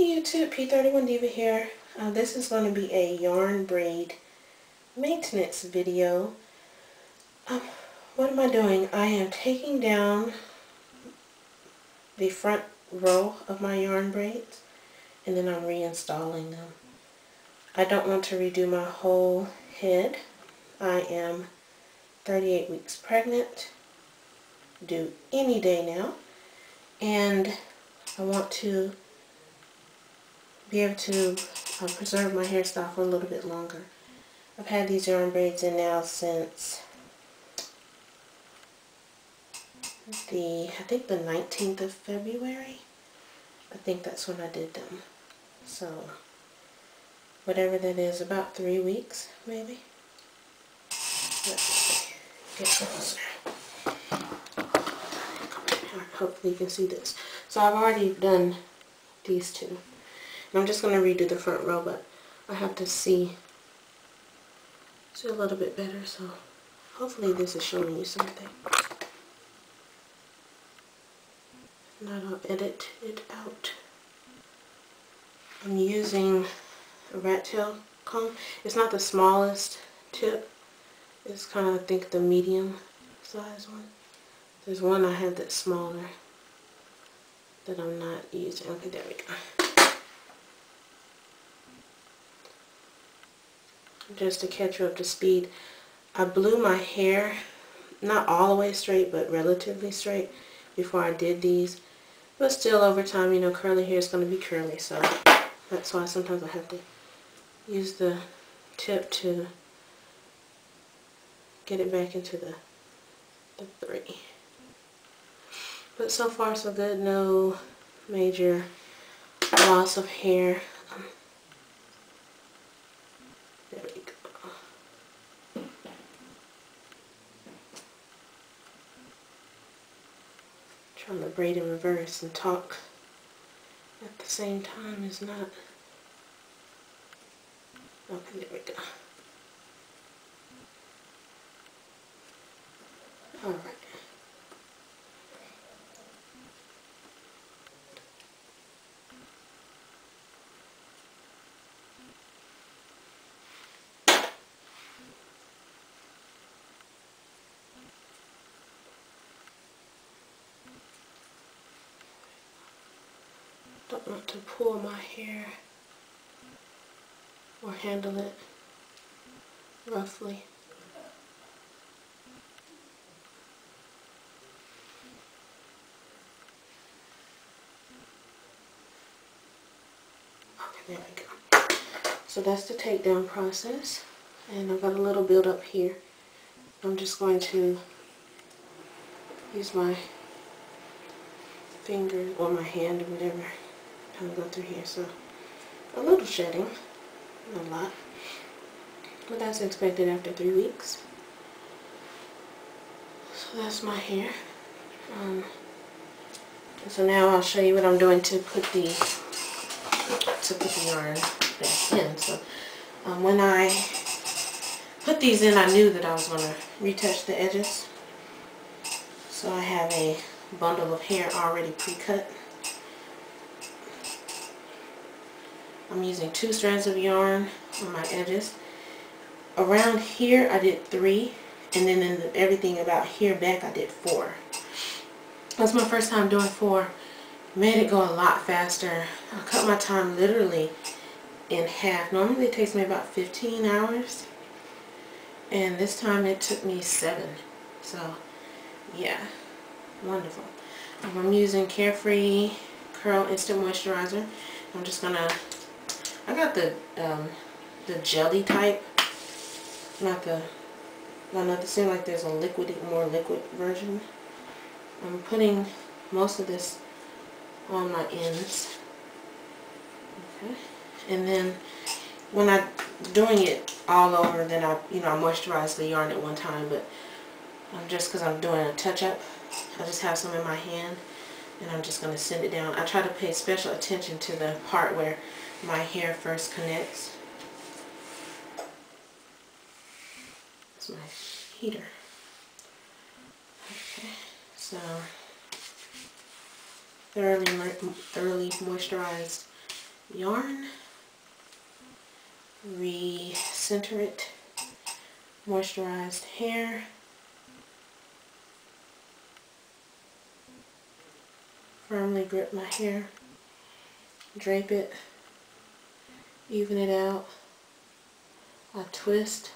Hey YouTube, P31 Diva here. This is going to be a yarn braid maintenance video. What am I doing? I am taking down the front row of my yarn braids and then I'm reinstalling them. I don't want to redo my whole head. I am 38 weeks pregnant, due any day now, and I want to be able to preserve my hairstyle for a little bit longer. I've had these yarn braids in now since I think the 19th of February. I think that's when I did them. So whatever that is, about 3 weeks maybe. Let's see. Get closer. Hopefully you can see this. So I've already done these two. I'm just going to redo the front row, but I have to see a little bit better, so hopefully this is showing you something. If not, I'll edit it out. I'm using a rat tail comb. It's not the smallest tip. It's kind of, I think, the medium size one. There's one I have that's smaller that I'm not using. Okay, there we go. Just to catch you up to speed, I blew my hair, not all the way straight, but relatively straight before I did these. But still, over time, you know, curly hair is going to be curly, so that's why sometimes I have to use the tip to get it back into the three. But so far so good, no major loss of hair. There we go. Trying to braid in reverse and talk at the same time is not. Okay, there we go. Alright. Don't want to pull my hair or handle it roughly. Okay, there we go. So that's the takedown process, and I've got a little build up here. I'm just going to use my finger or my hand or whatever, kind of go through here. So a little shedding, not a lot, but that's expected after 3 weeks. So that's my hair. So now I'll show you what I'm doing to put the yarn back in. So when I put these in, I knew that I was going to retouch the edges. So I have a bundle of hair already pre-cut. I'm using 2 strands of yarn on my edges. Around here I did 3, and then in everything about here back I did 4. That's my first time doing 4. Made it go a lot faster. I cut my time literally in half. Normally it takes me about 15 hours, and this time it took me 7. So yeah, wonderful. I'm using Carefree Curl Instant Moisturizer. I'm just gonna, I got the jelly type, not the, I know it seems like there's a more liquid version. I'm putting most of this on my ends. Okay, and then when I'm doing it all over, then I moisturize the yarn at one time. But just because I'm doing a touch-up, I just have some in my hand, and I'm just going to send it down. I try to pay special attention to the part where my hair first connects. That's my heater. Okay, so thoroughly moisturized yarn, recenter it, moisturized hair, firmly grip my hair, drape it, even it out. I twist,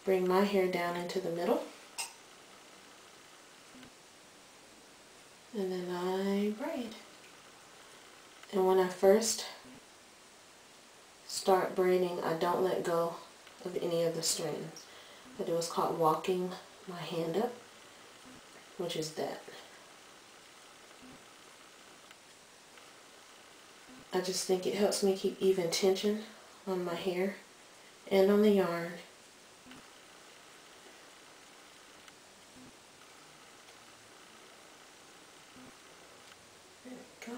bring my hair down into the middle, and then I braid. And when I first start braiding, I don't let go of any of the strands. I do what's called walking my hand up, which is that. I just think it helps me keep even tension on my hair and on the yarn. There we go.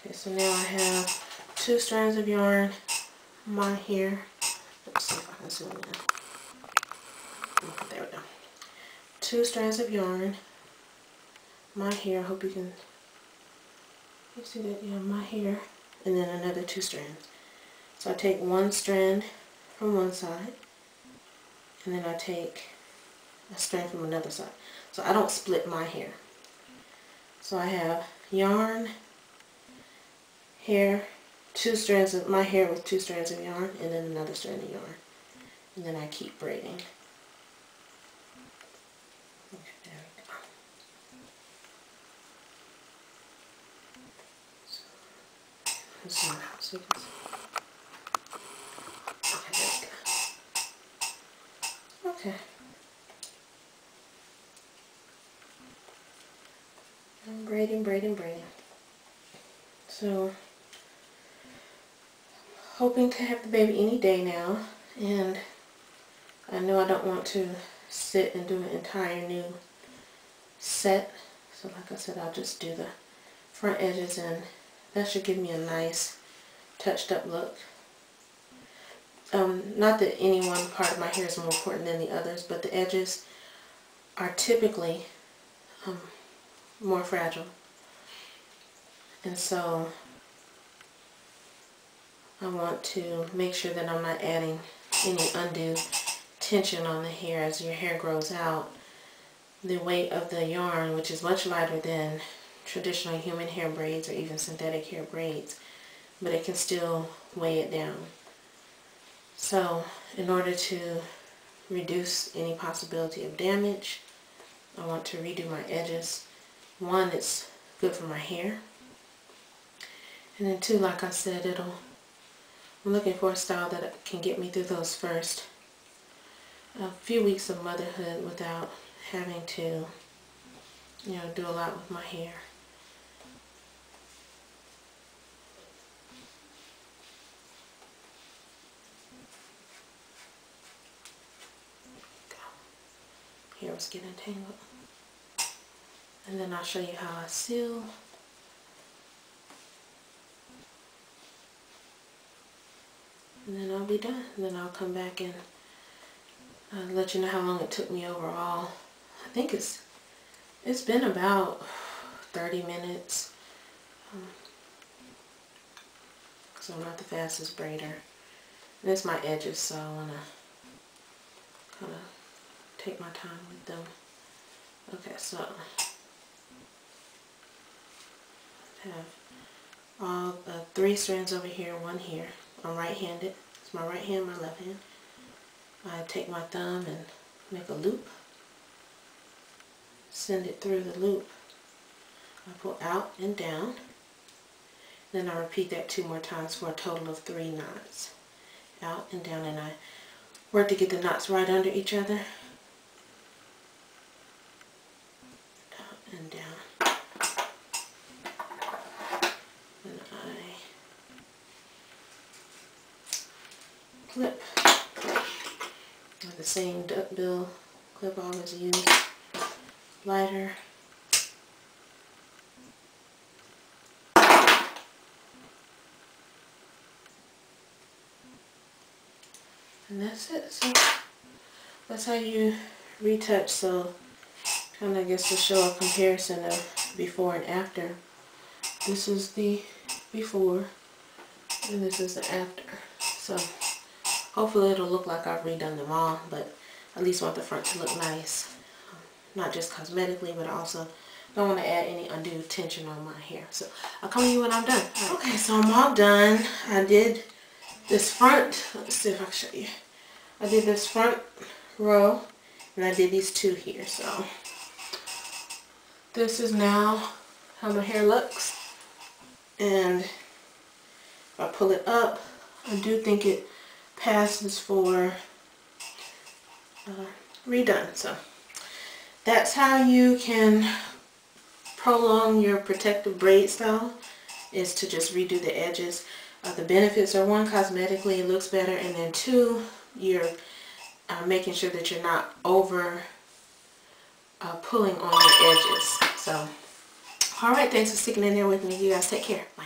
Okay, so now I have 2 strands of yarn, my hair. Let's see if I can zoom in. Okay, there we go. 2 strands of yarn, my hair. I hope you can see that. Yeah, my hair, and then another 2 strands. So I take 1 strand from one side, and then I take a strand from another side. So I don't split my hair. So I have yarn, hair, 2 strands of my hair with 2 strands of yarn, and then another strand of yarn, and then I keep braiding. Okay, there we go. So, zoom out so you can see. Okay, there we go. Okay. I'm braiding, braiding, braiding. So, hoping to have the baby any day now, and I know I don't want to sit and do an entire new set. So like I said, I'll just do the front edges, and that should give me a nice touched up look. Not that any one part of my hair is more important than the others, but the edges are typically more fragile. And so I want to make sure that I'm not adding any undue tension on the hair. As your hair grows out, the weight of the yarn, which is much lighter than traditional human hair braids or even synthetic hair braids, but it can still weigh it down. So in order to reduce any possibility of damage, I want to redo my edges. 1, it's good for my hair, and then 2, like I said, I'm looking for a style that can get me through those first few weeks of motherhood without having to, do a lot with my hair. Hair was getting tangled. And then I'll show you how I seal. And then I'll be done. And then I'll come back and let you know how long it took me overall. I think it's been about 30 minutes. Because I'm not the fastest braider. And it's my edges, so I want to kind of take my time with them. Okay, so I have all 3 strands over here, 1 here. I'm right-handed. It's my right hand, my left hand. I take my thumb and make a loop. Send it through the loop. I pull out and down. Then I repeat that 2 more times for a total of 3 knots. Out and down, and I work to get the knots right under each other. Out and down. And I clip with the same duckbill clip I always use. Lighter. And that's it. So that's how you retouch. So kind of, I guess, to show a comparison of before and after. This is the before and this is the after. So hopefully it'll look like I've redone them all, but at least want the front to look nice. Not just cosmetically, but also don't want to add any undue tension on my hair. So I'll come to you when I'm done. Okay, so I'm all done. I did this front. Let's see if I can show you. I did this front row and I did these two here. So this is now how my hair looks. And if I pull it up, I do think it passes for redone. So that's how you can prolong your protective braid style, is to just redo the edges. The benefits are, one, cosmetically it looks better, and then two, you're making sure that you're not over pulling on your edges. So alright, thanks for sticking in there with me. You guys take care. Bye.